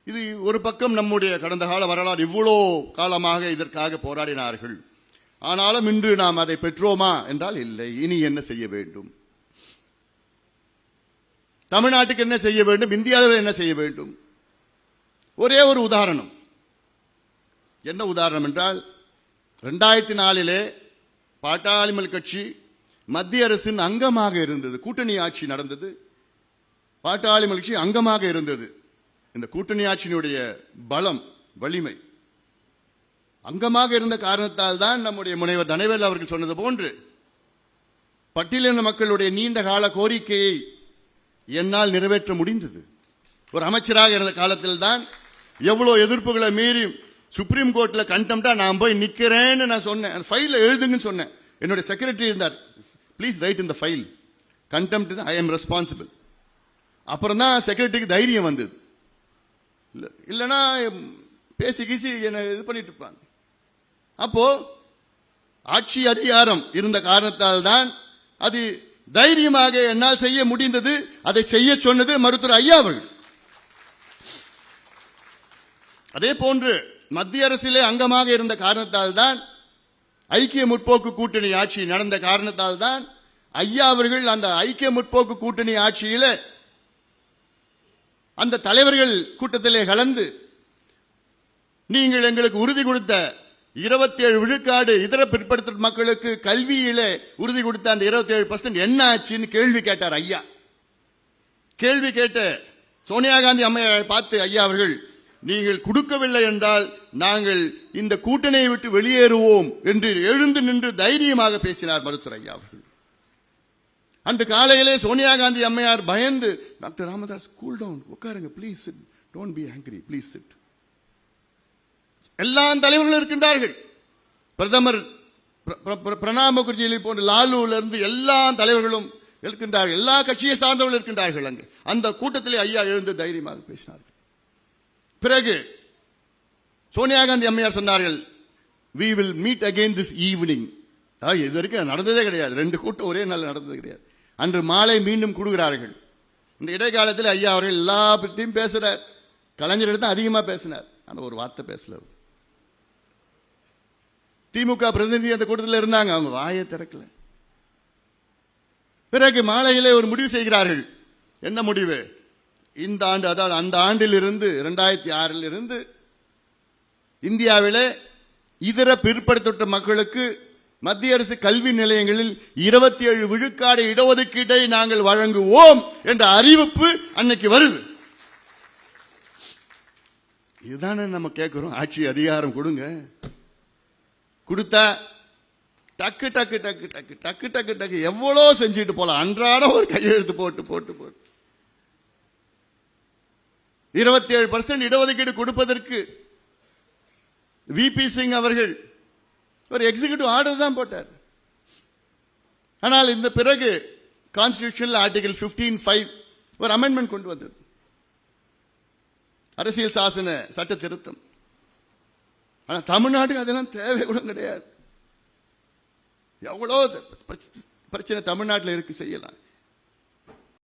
இது ஒரு பக்கம் நம்முடைய கடந்த கால வரலாறு இவ்வளோ காலமாக இதற்காக போராடினார்கள். ஆனாலும் இன்று நாம் அதை பெற்றோமா என்றால் இல்லை. இனி என்ன செய்ய வேண்டும்? தமிழ்நாட்டுக்கு என்ன செய்ய வேண்டும்? இந்தியாவில் என்ன செய்ய வேண்டும்? ஒரே ஒரு உதாரணம். என்ன உதாரணம் என்றால் 2004 பாட்டாளிமல் கட்சி மத்திய அரசின் அங்கமாக இருந்தது. கூட்டணி ஆட்சி நடந்தது. பாட்டாளிமல் கட்சி அங்கமாக இருந்தது. இந்த கூட்டணி ஆட்சியினுடைய பலம் வலிமை அங்கமாக இருந்த காரணத்தால் தான் நம்முடைய முனைவர் தனவேல் அவர்கள் சொன்னது போன்று பட்டியலின மக்களுடைய நீண்ட கால கோரிக்கையை என்னால் நிறைவேற்ற முடிந்தது. ஒரு அமைச்சராக இருந்த காலத்தில் தான் எவ்வளவு எதிர்ப்புகளை மீறி சுப்ரீம் கோர்ட்ல கண்டெம்ட்டா நான் போய் நிக்கிறேன்னு நான் சொன்னேன். ஃபைல எழுதுங்கன்னு சொன்னேன். என்னுடைய செக்ரட்டரி இருந்தார், please write in the file contempt, I am responsible. அப்புறம் தான் செக்ரட்டரிக்கு தைரியம் வந்தது. இல்லைன்னா பேசி கீசி என்ன இது பண்ணிட்டு இருப்பாங்க. அப்போ ஆட்சி அதிகாரம் இருந்த காரணத்தால் தான் அது தைரியமாக என்னால் செய்ய முடிந்தது. அதை செய்ய சொன்னது மருத்துவர் ஐயா அவர்கள். அதே போன்று மத்திய அரசிலே அங்கமாக இருந்த காரணத்தால் தான் ஐக்கிய முற்போக்கு கூட்டணி ஆட்சி நடந்த காரணத்தால் தான் ஐயா அவர்கள் அந்த ஐக்கிய முற்போக்கு கூட்டணி ஆட்சியில அந்த தலைவர்கள் கூட்டத்திலே கலந்து நீங்கள் எங்களுக்கு உறுதி கொடுத்த 27 விழுக்காடு இதர பிற்படுத்த மக்களுக்கு கல்வியிலே உறுதி கொடுத்த அந்த 27% என்ன ஆச்சுன்னு கேள்வி கேட்டார் ஐயா. கேள்வி கேட்ட சோனியா காந்தி அம்மையாரை பார்த்து ஐயா அவர்கள், நீங்கள் கொடுக்கவில்லை என்றால் நாங்கள் இந்த கூட்டணியை விட்டு வெளியேறுவோம் என்று எழுந்து நின்று தைரியமாக பேசினார் மருத்துவர் ஐயா அவர்கள். அன்று காலையிலே சோனியா காந்தி அம்மையார் பயந்து, டாக்டர் ராமதாஸ் கூல் டவுன், உட்காருங்க please, don't be angry, please sit. எல்லா தலைவர்களும் இருக்கின்றார்கள். பிரதமர் பிரணாப் முகர்ஜி போன்ற லாலுல இருந்து எல்லா தலைவர்களும் இருக்கின்றார்கள். எல்லா கட்சியை சார்ந்தவர்கள் இருக்கின்றார்கள். அங்கு அந்த கூட்டத்திலே ஐயா எழுந்து தைரியமாக பேசினார்கள். பிறகு சோனியா காந்தி அம்மையார் சொன்னார்கள், we will meet again this evening. இது வரைக்கும் நடந்ததே கிடையாது. 2 கூட்டம் ஒரே நாள் நடந்தது கிடையாது. அன்று மாலை மீண்டும் கூடுகிறார்கள். இந்த இடைக்காலத்தில் ஐயா அவர்கள் எல்லா பற்றியும் பேசுறார். கலைஞர் எடுத்து அதிகமா பேசினார். ஆனா ஒரு வார்த்தை பேசல. திமுக பிரதிநிதி அந்த கூட்டத்தில் இருந்தாங்க, அவங்க வாயை திறக்கல. பிறகு மாலையிலே ஒரு முடிவு செய்கிறார்கள். என்ன முடிவு? இந்த ஆண்டு, அதாவது அந்த ஆண்டில் இருந்து 2006 இருந்து இந்தியாவிலே இதர பிற்படுத்தப்பட்ட மக்களுக்கு மத்திய அரசு கல்வி நிலையங்களில் 27 விழுக்காடு இடஒதுக்கீட்டை நாங்கள் வழங்குவோம் என்ற அறிவிப்பு அன்னைக்கு வருது. இதுதானே நம்ம கேட்கிறோம். ஆட்சி அதிகாரம் கொடுங்க. கொடுத்தா டக்கு டக்கு டக்கு டக்கு டக்கு டக்கு டக்கு எவ்வளோ செஞ்சுட்டு போலாம். அன்றாட ஒரு கையெழுத்து போட்டு போட்டு போட்டு 27% இடஒதுக்கீடு கொடுப்பதற்கு விபி சிங் அவர்கள் ஒரு எக்ஸிகியூட்டிவ் ஆர்டர் தான் போட்டார். ஆனால் இந்த பிறகு கான்ஸ்டிடியூஷனல் ஆர்டிகல் 15(5) ஒரு அமெண்ட்மெண்ட் கொண்டு வந்தது. அரசியல் சாசன சட்ட திருத்தம். ஆனா தமிழ்நாட்டுக்கு அதெல்லாம் தேவை கூட கிடையாது. எவ்வளோ பிரச்சனை தமிழ்நாட்டில் இருக்கு, செய்யலாம்.